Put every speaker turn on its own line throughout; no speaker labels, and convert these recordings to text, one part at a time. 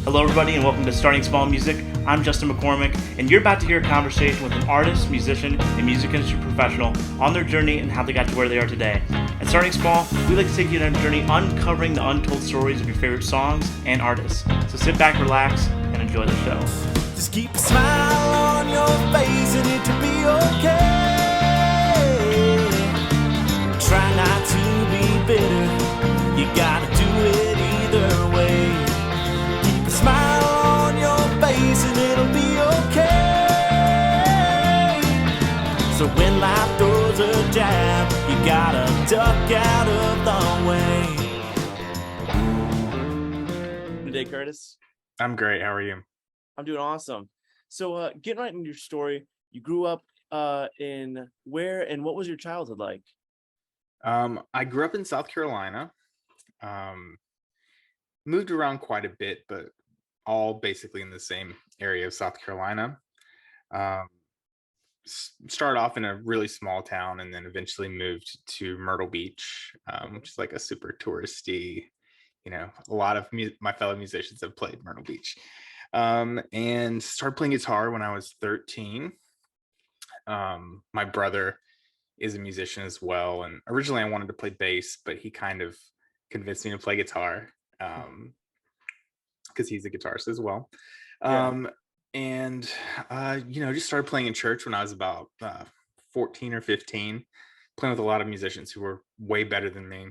Hello, everybody, and welcome to Starting Small Music. I'm Justin McCormick, and you're about to hear a conversation with an artist, musician, and music industry professional on their journey and how they got to where they are today. At Starting Small, we like to take you on a journey uncovering the untold stories of your favorite songs and artists. So sit back, relax, and enjoy the show.
Just keep a smile on your face and it'll be okay. Try not to be bitter, you gotta do it either way. Keep a smile on your face and it'll be okay. So when life throws a jab, you gotta duck out of the way.
Good day, Curtis.
I'm great. How are you?
I'm doing awesome. So getting right into your story, you grew up in where and what was your childhood like?
I grew up in South Carolina. Moved around quite a bit, but all basically in the same area of South Carolina. Started off in a really small town and then eventually moved to Myrtle Beach, which is like a super touristy, a lot of my fellow musicians have played Myrtle Beach. And started playing guitar when I was 13. My brother is a musician as well, and originally I wanted to play bass, but he kind of convinced me to play guitar because he's a guitarist as well. And just started playing in church when I was about 14 or 15, playing with a lot of musicians who were way better than me,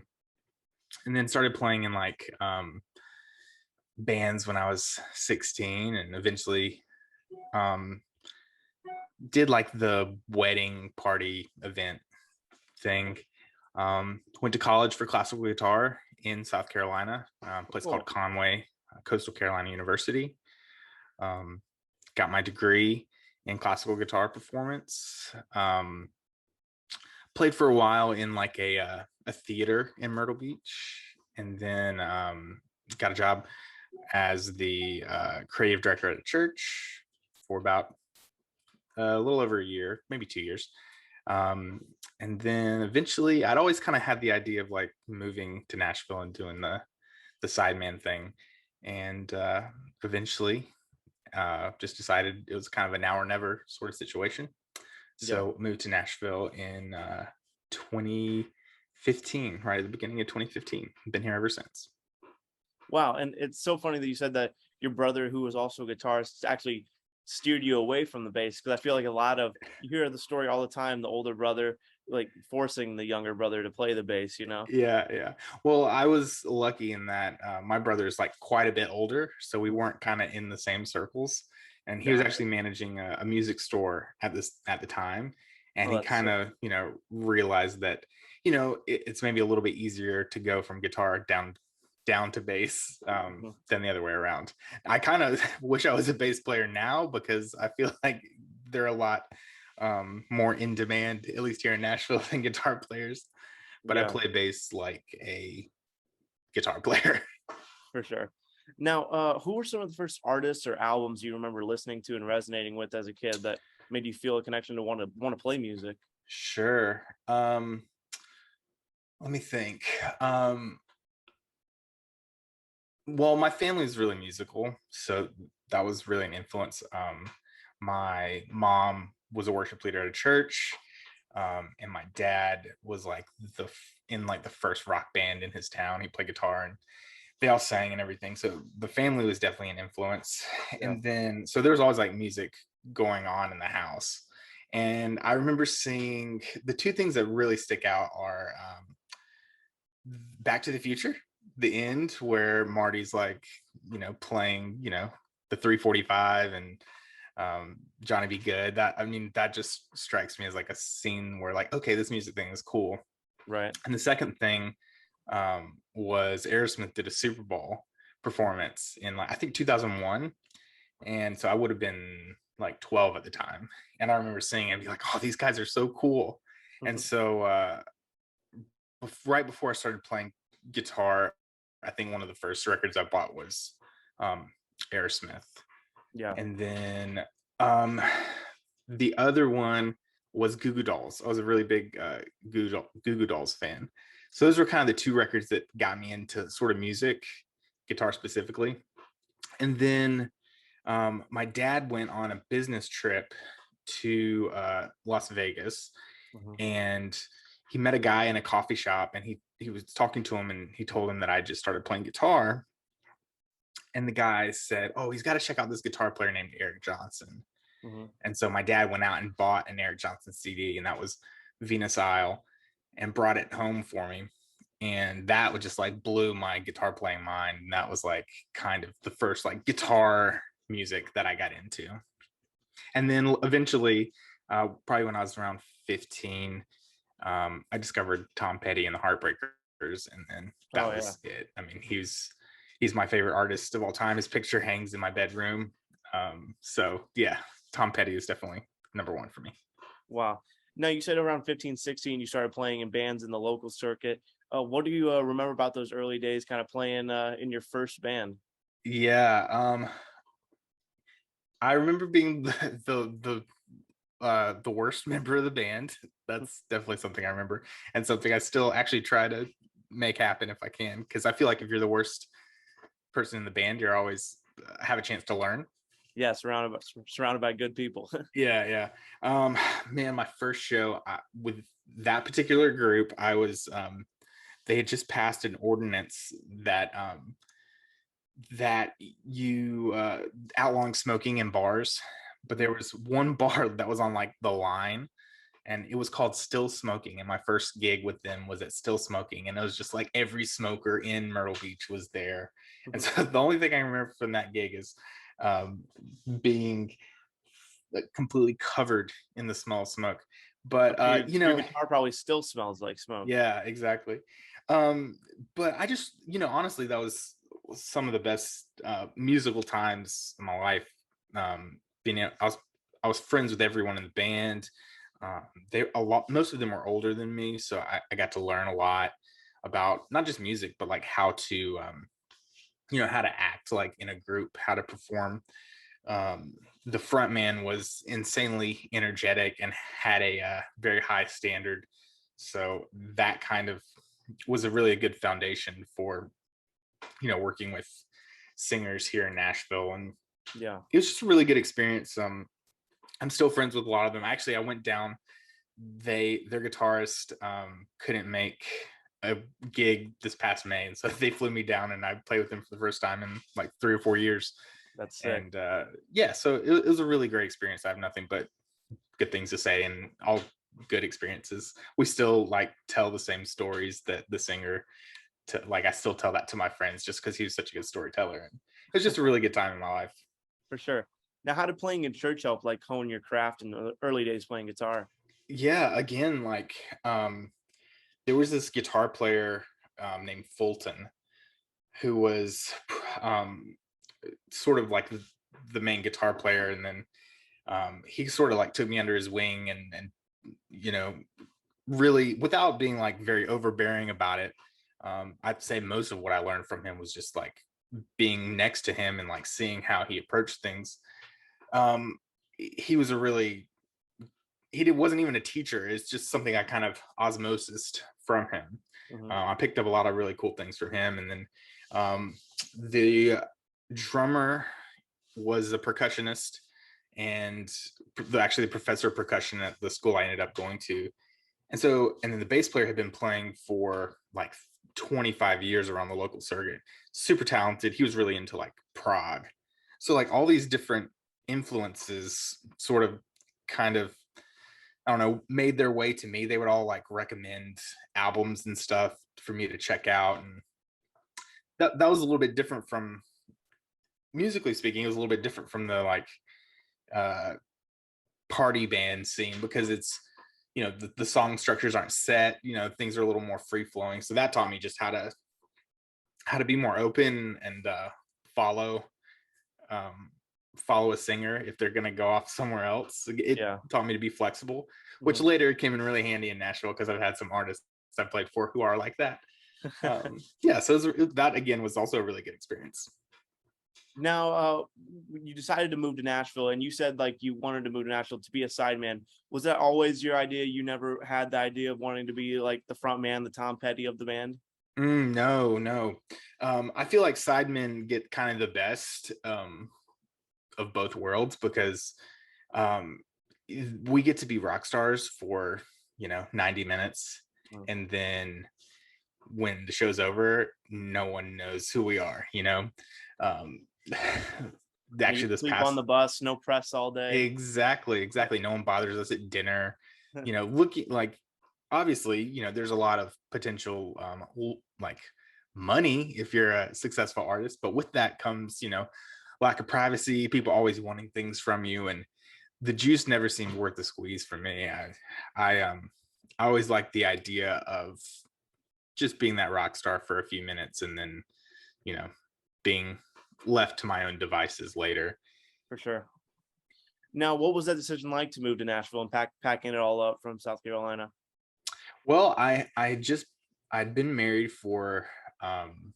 and then started playing in like bands when I was 16, and eventually did like the wedding party event thing. Went to college for classical guitar in South Carolina, a place called Conway, Coastal Carolina University. Got my degree in classical guitar performance. Played for a while in like a theater in Myrtle Beach, and then got a job as the creative director at a church for about a little over a year, maybe 2 years. And then eventually I'd always kind of had the idea of like moving to Nashville and doing the sideman thing. And eventually just decided it was kind of a now or never sort of situation. So moved to Nashville in 2015, right at the beginning of 2015. Been here ever since.
Wow. And it's so funny that you said that your brother, who was also a guitarist, actually steered you away from the bass, because I feel like you hear the story all the time, the older brother like forcing the younger brother to play the bass.
Yeah. Well, I was lucky in that my brother is like quite a bit older, so we weren't kind of in the same circles, and he was actually managing a music store at the time, and he kind of realized that it's maybe a little bit easier to go from guitar down to bass than the other way around. I kind of wish I was a bass player now, because I feel like they're a lot more in demand, at least here in Nashville, than guitar players. But I play bass like a guitar player.
For sure. Now, who were some of the first artists or albums you remember listening to and resonating with as a kid that made you feel a connection to want to play music?
Sure. Let me think. Well, my family is really musical, so that was really an influence. My mom was a worship leader at a church, and my dad was like in the first rock band in his town. He played guitar, and they all sang and everything. So the family was definitely an influence. And then so there was always like music going on in the house. And I remember seeing the two things that really stick out are Back to the Future, the end where Marty's like, playing, the 345 and Johnny Be Good. That just strikes me as like a scene where like, okay, this music thing is cool.
Right.
And the second thing was Aerosmith did a Super Bowl performance in like, I think 2001. And so I would have been like 12 at the time. And I remember seeing it and be like, oh, these guys are so cool. And so right before I started playing guitar, I think one of the first records I bought was Aerosmith.
Yeah.
And then the other one was Goo Goo Dolls. I was a really big Goo Goo Dolls fan. So those were kind of the two records that got me into sort of music, guitar specifically. And then my dad went on a business trip to Las Vegas,
Mhm.
and he met a guy in a coffee shop, and he was talking to him, and he told him that I just started playing guitar. And the guy said, "Oh, he's got to check out this guitar player named Eric Johnson."
Mhm.
And so my dad went out and bought an Eric Johnson CD, and that was Venus Isle, and brought it home for me. And that would just like blew my guitar playing mind. And that was like kind of the first like guitar music that I got into. And then eventually, probably when I was around 15, I discovered Tom Petty and the Heartbreakers, and then that
Oh yeah.
was it. I mean, he's my favorite artist of all time. His picture hangs in my bedroom. So yeah, Tom Petty is definitely number one for me.
Wow. Now you said around 15, 16, you started playing in bands in the local circuit. What do you remember about those early days, kind of playing in your first band?
Yeah, I remember being the worst member of the band. That's definitely something I remember, and something I still actually try to make happen if I can, because I feel like if you're the worst person in the band, you're always have a chance to learn.
Yeah, surrounded by good people.
Yeah, yeah. Man, my first show with that particular group, I was they had just passed an ordinance that you outlawing smoking in bars, but there was one bar that was on like the line, and it was called Still Smoking, and my first gig with them was at Still Smoking, and it was just like every smoker in Myrtle Beach was there. And so the only thing I remember from that gig is being like completely covered in the smell of smoke. But
Your guitar probably still smells like smoke.
yeah, exactly. um but I just, honestly, that was some of the best musical times in my life. Being I was friends with everyone in the band. They a lot Most of them were older than me, so I got to learn a lot about not just music, but like how to how to act like in a group, how to perform. The front man was insanely energetic and had a very high standard, so that kind of was a good foundation for working with singers here in Nashville. And
Yeah.
it was just a really good experience. I'm still friends with a lot of them. Actually, I went down. Their guitarist couldn't make a gig this past May, and so they flew me down, and I played with them for the first time in like 3 or 4 years.
That's sick.
And yeah, so it was a really great experience. I have nothing but good things to say, and all good experiences. We still like tell the same stories that the singer like I still tell that to my friends just because he was such a good storyteller. And it was just a really good time in my life.
For sure. Now, how did playing in church help like hone your craft in the early days playing guitar?
Yeah, again, like there was this guitar player named Fulton who was um sort of like the main guitar player, and then he sort of like took me under his wing, and you know really, without being like very overbearing about it. I'd say most of what I learned from him was just like being next to him and like seeing how he approached things. He was a really wasn't even a teacher. It's just something I kind of osmosis from him.
Mhm.
I picked up a lot of really cool things from him. And then the drummer was a percussionist, and actually the professor of percussion at the school I ended up going to. And then the bass player had been playing for like 25 years around the local circuit. Super talented. He was really into like prog. So like all these different influences sort of kind of, I don't know, made their way to me. They would all like recommend albums and stuff for me to check out. And that was a little bit different from, musically speaking, it was a little bit different from the like uh party band scene, because it's, the song structures aren't set, things are a little more free flowing. So that taught me just how to be more open and follow follow a singer if they're going to go off somewhere else. It
Yeah.
taught me to be flexible, which
Mhm.
later came in really handy in Nashville because I've had some artists I've played for who are like that. Yeah, so that again was also a really good experience.
Now, you decided to move to Nashville, and you said like you wanted to move to Nashville to be a sideman. Was that always your idea? You never had the idea of wanting to be like the front man, the Tom Petty of the band?
No, no. I feel like sidemen get kind of the best of both worlds because um, we get to be rock stars for 90 minutes,
Mm.
and then when the show's over, no one knows who we are. Um,
And you
actually, this
sleep on
past
the bus, no press all day.
exactly, no one bothers us at dinner. Looking like obviously, there's a lot of potential like money if you're a successful artist, but with that comes lack of privacy, people always wanting things from you, and the juice never seemed worth the squeeze for me. I always liked the idea of just being that rock star for a few minutes and then you know being left to my own devices later.
For sure. Now, what was that decision like to move to Nashville and packing it all up from South Carolina?
Well, I'd been married for um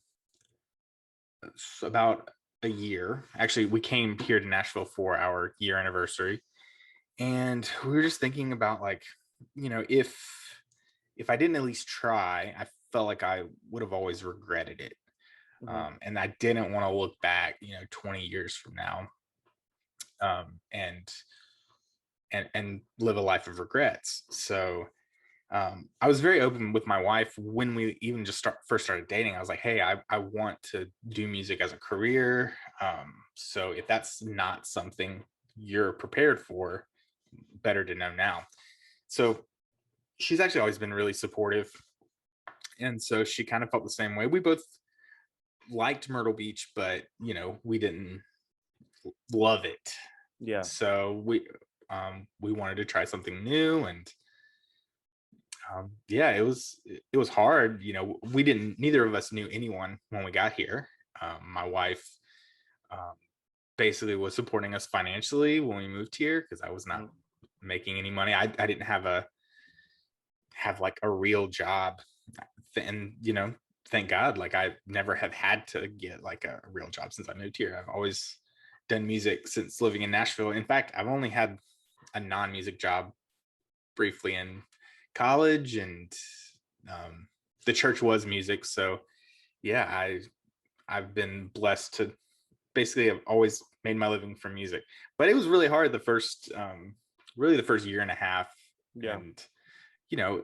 about a year. Actually, we came here to Nashville for our year anniversary, and we were just thinking about, like, if I didn't at least try, I felt like I would have always regretted it.
Mhm.
And I didn't want to look back 20 years from now, and live a life of regrets. So I was very open with my wife when we even just first started dating. I was like, hey, I want to do music as a career. So if that's not something you're prepared for, better to know now. So she's actually always been really supportive. And so she kind of felt the same way. We both liked Myrtle Beach, but we didn't love it.
Yeah.
So we wanted to try something new, and yeah, it was hard. We didn't, neither of us knew anyone when we got here. My wife um, basically was supporting us financially when we moved here because I was not
Mhm.
making any money. I didn't have like a real job, and thank God, like I never have had to get like a real job since I moved here. I've always done music since living in Nashville. In fact, I've only had a non-music job briefly in college, and the church was music. So yeah, I've been blessed to basically have always made my living from music. But it was really hard really the first year and a half.
Yeah.
And you know,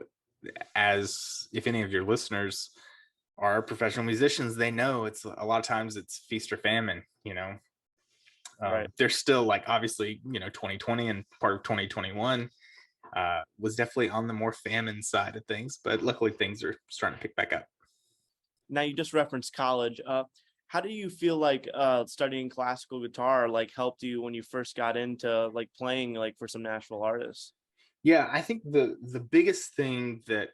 as if any of your listeners are professional musicians, they know it's a lot of times it's feast or famine.
Right.
There's still, like, obviously 2020 and part of 2021 was definitely on the more famine side of things, but luckily things are starting to pick back up.
Now you just referenced college. How do you feel like studying classical guitar like helped you when you first got into like playing like for some Nashville artists?
Yeah, I think the biggest thing that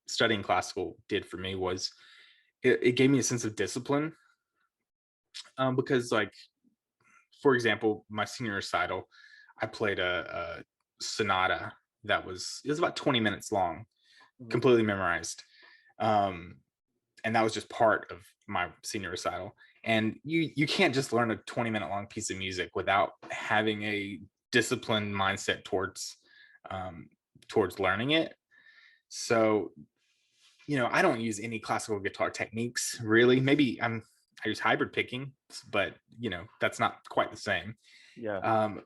studying classical did for me was it gave me a sense of discipline, because, like, for example, my senior recital, I played a sonata it was about 20 minutes long,
Mhm.
completely memorized. Um, and that was just part of my senior recital. And you can't just learn a 20-minute long piece of music without having a disciplined mindset um, towards learning it. So I don't use any classical guitar techniques really. I use hybrid picking, but that's not quite the same.
Yeah.
um,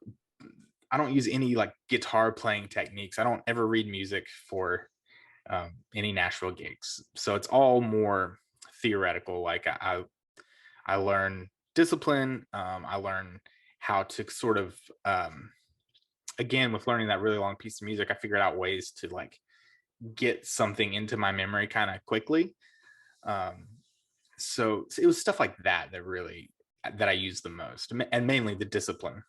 I don't use any, like, guitar playing techniques. I don't ever read music for any Nashville gigs, so it's all more theoretical. Like, I learn discipline. I learn how to sort of, again, with learning that really long piece of music, I figured out ways to, like, get something into my memory kind of quickly. Um, so it was stuff like that I use the most, and mainly the discipline.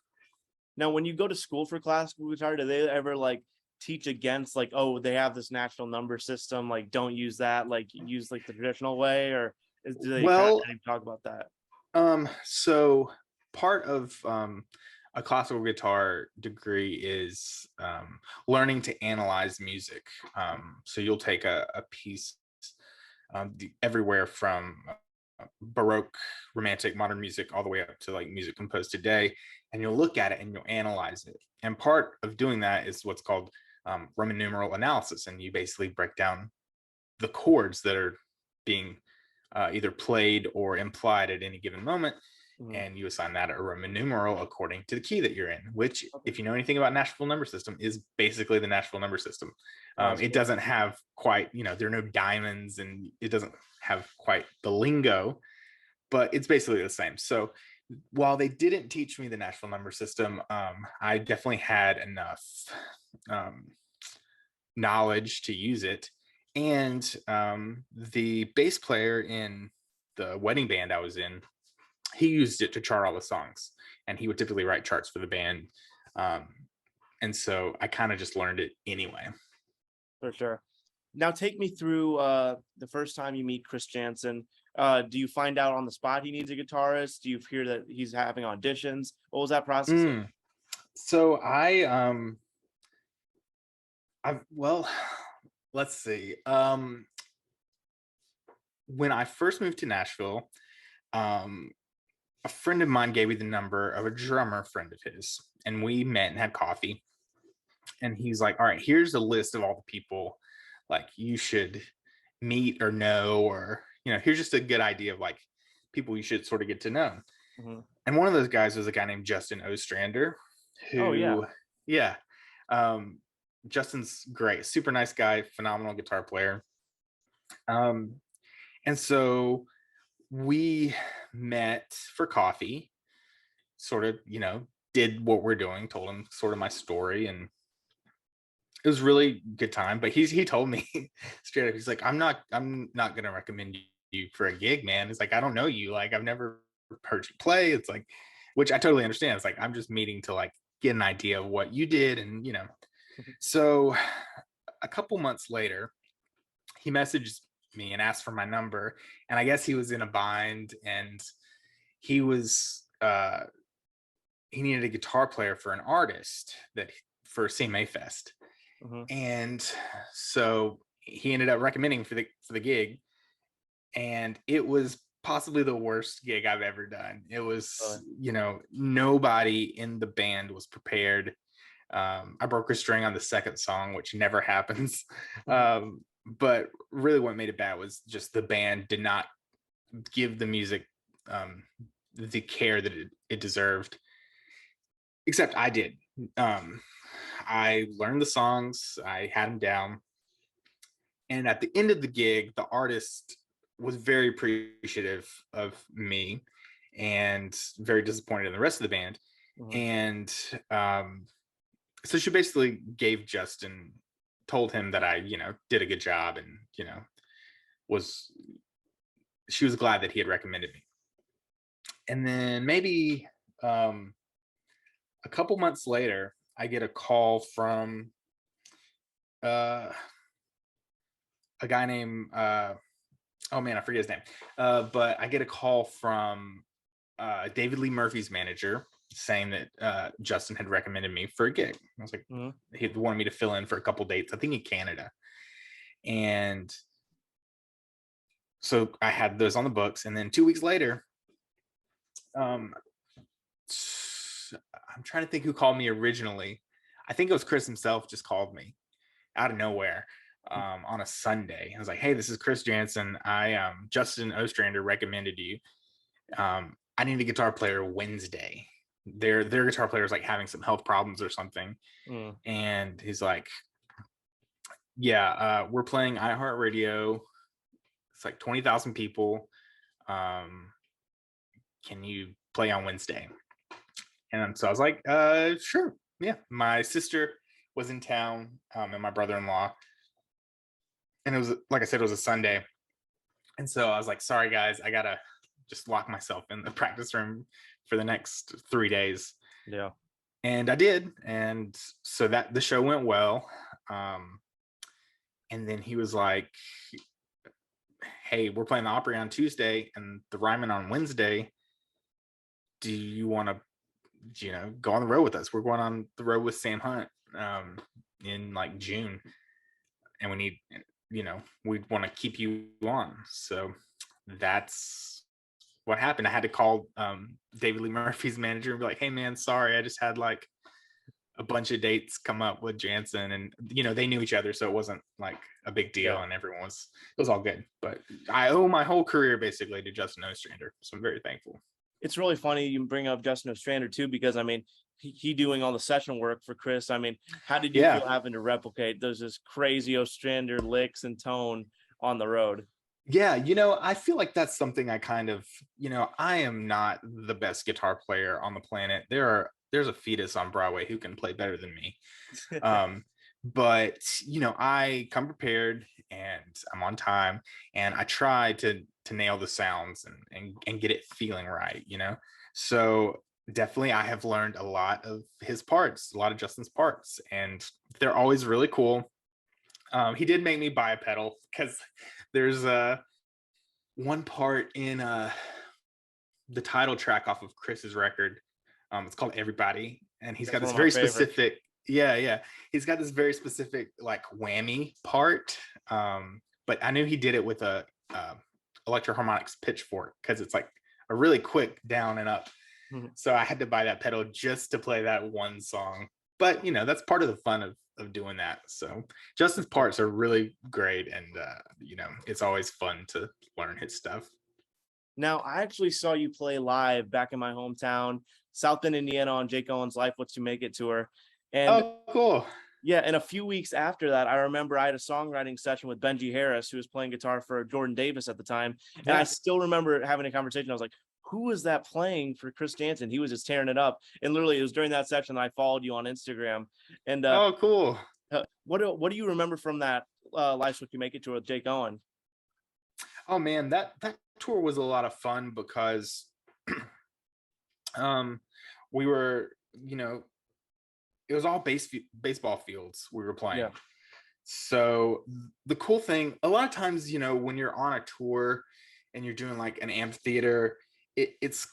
Now, when you go to school for classical guitar, do they ever like teach against like, oh, they have this natural number system, like don't use that, like use like the traditional way, or do they kind
Well,
of talk about that?
so part of a classical guitar degree is learning to analyze music. So you'll take a piece, everywhere from Baroque, Romantic, modern music, all the way up to, like, music composed today, and you'll look at it and you'll analyze it. And part of doing that is what's called Roman numeral analysis, and you basically break down the chords that are being either played or implied at any given moment.
Mhm.
And you assign that a Roman numeral according to the key that you're in, which, if you know anything about Nashville number system, is basically the Nashville number system. It doesn't have quite, there are no diamonds, and it doesn't have quite the lingo, but it's basically the same. So while they didn't teach me the Nashville number system, I definitely had enough knowledge to use it. And the bass player in the wedding band I was in, he used it to chart all the songs, and he would typically write charts for the band. And so I kind of just learned it anyway.
For sure. Now take me through the first time you meet Chris Janson. Do you find out on the spot he needs a guitarist? Do you hear that he's having auditions? What was that process like?
So well, let's see. When I first moved to Nashville, a friend of mine gave me the number of a drummer friend of his, and we met and had coffee. And he's like, all right, here's a list of all the people like you should meet or know, or here's just a good idea of like people you should sort of get to know.
Mm-hmm.
And one of those guys was a guy named Justin Ostrander, who Justin's great, super nice guy, phenomenal guitar player. And so we met for coffee, sort of, did what we're doing, told him sort of my story, and it was really good time. But he told me straight up, he's like, I'm not gonna recommend you for a gig, man. It's like, I don't know you, like I've never heard you play. It's like, which I totally understand. It's like, I'm just meeting to like get an idea of what you did. And so a couple months later, he messaged me and asked for my number, and I guess he was in a bind, and he needed a guitar player for an artist for CMA Fest. Mm-hmm. And so he ended up recommending for the gig, and it was possibly the worst gig I've ever done. It was nobody in the band was prepared. I broke a string on the second song, which never happens. But really what made it bad was just the band did not give the music the care that it deserved, except I did. I learned the songs, I had them down, and at the end of the gig, the artist was very appreciative of me and very disappointed in the rest of the band. Mm-hmm. And so she basically told him that I, did a good job, and, she was glad that he had recommended me. And then maybe a couple months later, I get a call from a guy named, oh man, I forget his name. But I get a call from David Lee Murphy's manager saying that Justin had recommended me for a gig. I was like, he wanted me to fill in for a couple dates, I think in Canada. And so I had those on the books. And then 2 weeks later, I'm trying to think who called me originally. I think it was Chris himself just called me out of nowhere on a Sunday. I was like, hey, this is Chris Janson. Justin Ostrander recommended you. I need a guitar player Wednesday. Their guitar player is like having some health problems or something. And he's like, yeah, we're playing iHeartRadio. It's like 20,000 people. Can you play on Wednesday? And so I was like, sure. Yeah. My sister was in town, and my brother-in-law. And it was, like I said, it was a Sunday. And so I was like, sorry guys, I gotta just lock myself in the practice room for the next 3 days.
Yeah.
And I did. And so the show went well. And then he was like, hey, we're playing the Opry on Tuesday and the Ryman on Wednesday. Do you want to, go on the road with us? We're going on the road with Sam Hunt in like June. And we need, we want to keep you on. So that's what happened. I had to call David Lee Murphy's manager and be like, hey man, sorry, I just had like a bunch of dates come up with Janson, and they knew each other, so it wasn't like a big deal,
Yeah.
and it was all good. But I owe my whole career basically to Justin Ostrander, so I'm very thankful.
It's really funny you bring up Justin Ostrander too, because I mean, he doing all the session work for Chris. I mean, how did you feel having to replicate those just crazy Ostrander licks and tone on the road?
Yeah, I feel like that's something I kind of, I am not the best guitar player on the planet. There's a fetus on Broadway who can play better than me. But I come prepared, and I'm on time, and I try to nail the sounds and get it feeling right. So definitely I have learned a lot of his parts, a lot of Justin's parts, and they're always really cool. He did make me buy a pedal, because there's one part in the title track off of Chris's record. It's called Everybody, and he's got this very specific, he's got this very specific like whammy part. But I knew he did it with a Electro-Harmonix pitchfork, because it's like a really quick down and up. So I had to buy that pedal just to play that one song. But that's part of the fun of doing that. So Justin's parts are really great, and it's always fun to learn his stuff.
Now, I actually saw you play live back in my hometown, South Bend, Indiana, on Jake Owen's Life What You Make It tour. And
oh, cool.
Yeah, and a few weeks after that, I remember I had a songwriting session with Benji Harris, who was playing guitar for Jordan Davis at the time. And I still remember having a conversation. I was like, who was that playing for Chris Janson? He was just tearing it up. And literally, it was during that session that I followed you on Instagram. And
oh, cool.
What do you remember from that Life's What You Make It tour with Jake Owen?
Oh man, that tour was a lot of fun, because we were, it was all baseball fields we were playing. So the cool thing, a lot of times, when you're on a tour and you're doing like an amphitheater, it's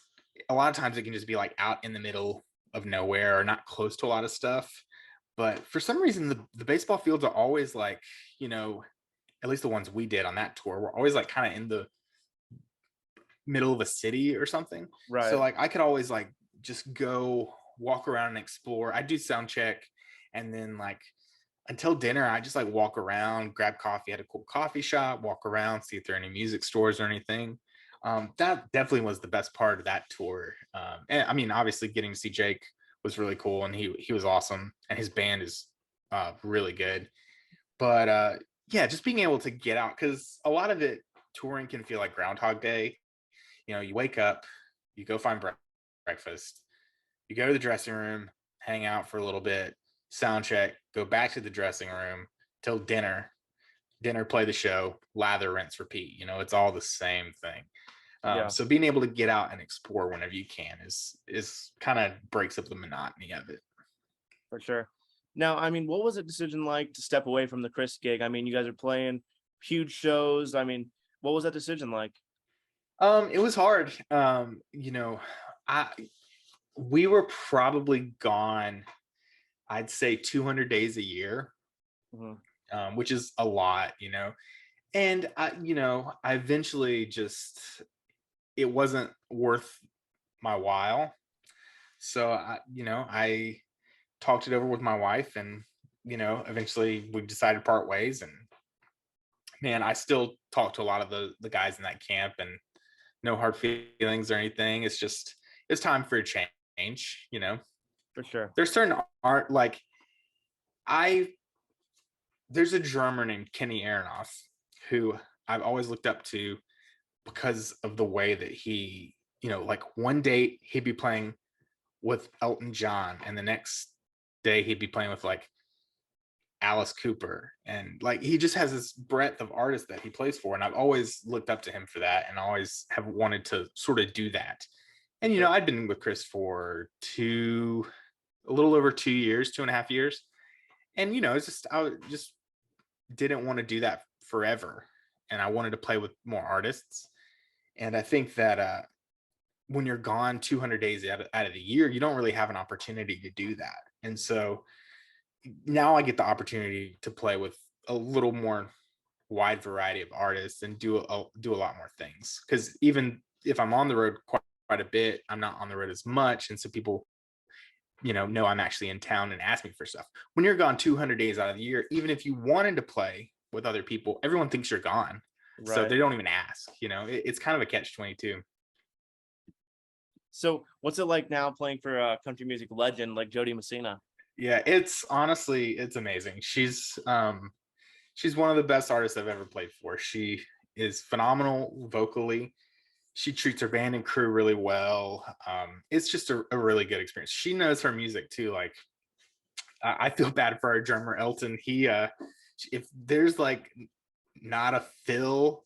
a lot of times it can just be like out in the middle of nowhere or not close to a lot of stuff. But for some reason, the baseball fields are always like, at least the ones we did on that tour, were always like kind of in the middle of a city or something.
Right.
So like I could always like just go walk around and explore. I do sound check, and then like until dinner, I just like walk around, grab coffee at a cool coffee shop, walk around, see if there are any music stores or anything. That definitely was the best part of that tour. And I mean, obviously getting to see Jake was really cool, and he was awesome, and his band is really good. But yeah, just being able to get out, because a lot of it, touring can feel like Groundhog Day. You wake up, you go find breakfast, you go to the dressing room, hang out for a little bit, sound check, go back to the dressing room till dinner, play the show, lather, rinse, repeat. It's all the same thing. So being able to get out and explore whenever you can is kind of breaks up the monotony of it.
For sure. Now, I mean, what was the decision like to step away from the Chris gig? I mean, you guys are playing huge shows. I mean, what was that decision like?
It was hard. We were probably gone, I'd say 200 days a year, which is a lot, and I eventually just, it wasn't worth my while. So I talked it over with my wife, and eventually we decided to part ways. And man, I still talk to a lot of the guys in that camp, and no hard feelings or anything. It's just, it's time for a change,
For sure.
There's certain art, like there's a drummer named Kenny Aronoff who I've always looked up to, because of the way that he, like one day he'd be playing with Elton John, and the next day he'd be playing with like Alice Cooper, and like he just has this breadth of artists that he plays for, and I've always looked up to him for that, and always have wanted to sort of do that. And I'd been with Chris for a little over 2 years, 2.5 years, and it's just, I just didn't want to do that forever, and I wanted to play with more artists. And I think that when you're gone 200 days out of the year, you don't really have an opportunity to do that. And so now I get the opportunity to play with a little more wide variety of artists and do a lot more things. Because even if I'm on the road quite a bit, I'm not on the road as much. And so people know I'm actually in town and ask me for stuff. When you're gone 200 days out of the year, even if you wanted to play with other people, everyone thinks you're gone. So
Right.
they don't even ask, it's kind of a catch-22.
So what's it like now playing for a country music legend like Jo Dee Messina?
Yeah, it's amazing. She's one of the best artists I've ever played for. She is phenomenal vocally. She treats her band and crew really well. It's just a really good experience. She knows her music too. Like, I feel bad for our drummer Elton. If there's like not a fill,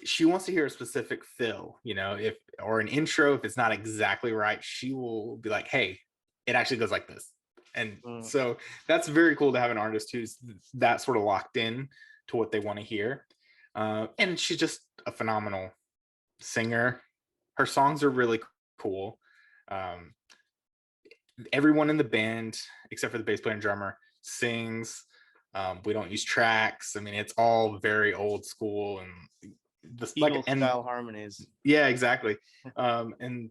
she wants to hear a specific fill, if or an intro. If it's not exactly right, she will be like, "Hey, it actually goes like this." And
Mm.
so that's very cool to have an artist who's that sort of locked in to what they want to hear. And she's just a phenomenal singer. Her songs are really cool. Um, Everyone in the band, except for the bass player and drummer, sings. We don't use tracks. I mean, it's all very old school and
Eagle style harmonies.
yeah, exactly. And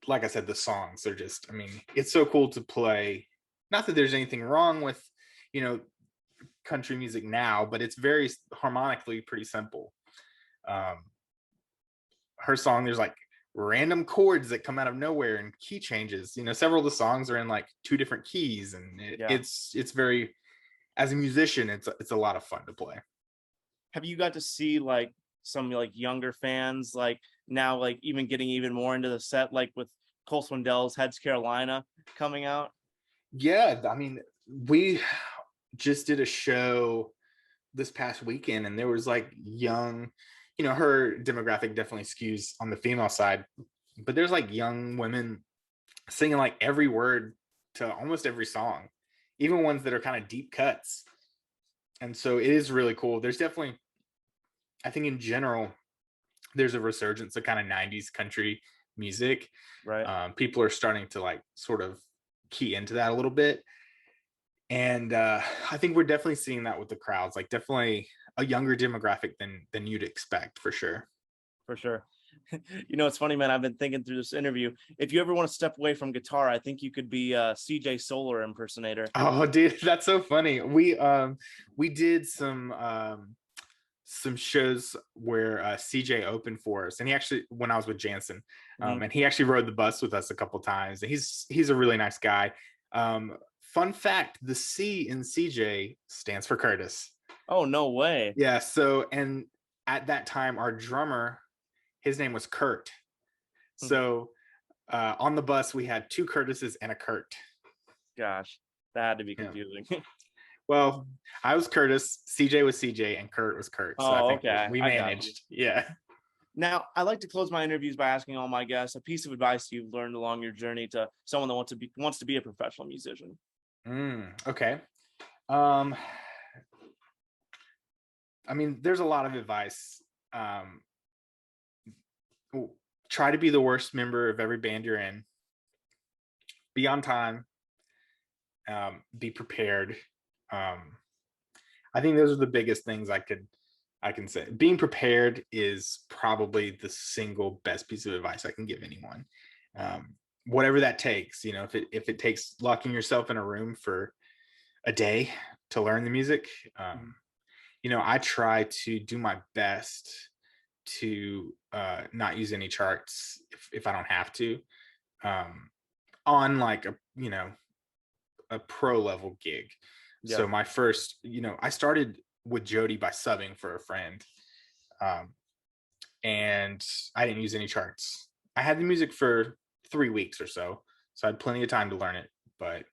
like I said, the songs are just, I mean, it's so cool to play. Not that there's anything wrong with, you know, country music now, but it's very harmonically pretty simple. Her song, there's like random chords that come out of nowhere and key changes. Several of the songs are in like two different keys, and it's very, as a musician, it's a lot of fun to play.
Have you got to see like some like younger fans like now like even getting even more into the set, like with Cole Swindell's Heads Carolina coming out?
Yeah, I mean, we just did a show this past weekend, and there was like young, her demographic definitely skews on the female side, but there's like young women singing like every word to almost every song, even ones that are kind of deep cuts. And so it is really cool. There's definitely, I think in general, there's a resurgence of kind of 90s country music.
Right.
People are starting to like sort of key into that a little bit. And I think we're definitely seeing that with the crowds, like definitely a younger demographic than you'd expect, for sure.
For sure. It's funny, man. I've been thinking through this interview. If you ever want to step away from guitar, I think you could be a CJ Solar impersonator.
Oh, dude, that's so funny. We did some shows where CJ opened for us, and he actually, when I was with Janson, and he actually rode the bus with us a couple times. And he's a really nice guy. Fun fact: the C in CJ stands for Curtis.
Oh, no way.
Yeah. So, and at that time, our drummer, his name was Kurt. So, on the bus, we had two Curtises and a Kurt.
Gosh, that had to be confusing.
Yeah. Well, I was Curtis, CJ was CJ, and Kurt was Kurt. So I think
okay.
we managed. Yeah.
Now, I like to close my interviews by asking all my guests a piece of advice you've learned along your journey to someone that wants to be a professional musician.
Okay. I mean, there's a lot of advice. Try to be the worst member of every band you're in. Be on time. Be prepared. I think those are the biggest things I can say. Being prepared is probably the single best piece of advice I can give anyone. Whatever that takes, if it takes locking yourself in a room for a day to learn the music, I try to do my best to not use any charts if I don't have to, on like a pro level gig. Yeah. So my first, I started with Jo Dee by subbing for a friend, and I didn't use any charts. I had the music for 3 weeks or so I had plenty of time to learn it, but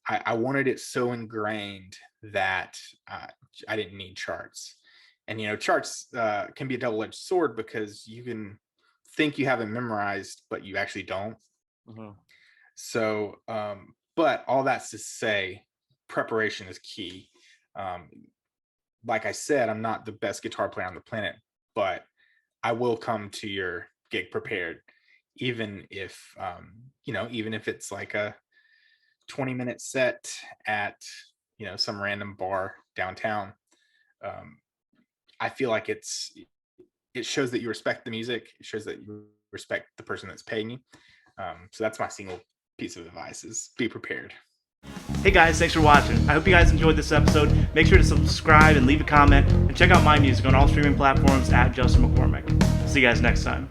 I wanted it so ingrained that I didn't need charts. And charts can be a double-edged sword, because you can think you have it memorized, but you actually don't. So but all that's to say, preparation is key. Like I said, I'm not the best guitar player on the planet, but I will come to your gig prepared, even if it's like a 20-minute set at some random bar downtown. I feel like it shows that you respect the music. It shows that you respect the person that's paying you. So that's my single piece of advice is be prepared.
Hey guys, thanks for watching. I hope you guys enjoyed this episode. Make sure to subscribe and leave a comment, and check out my music on all streaming platforms at Justin McCormick. See you guys next time.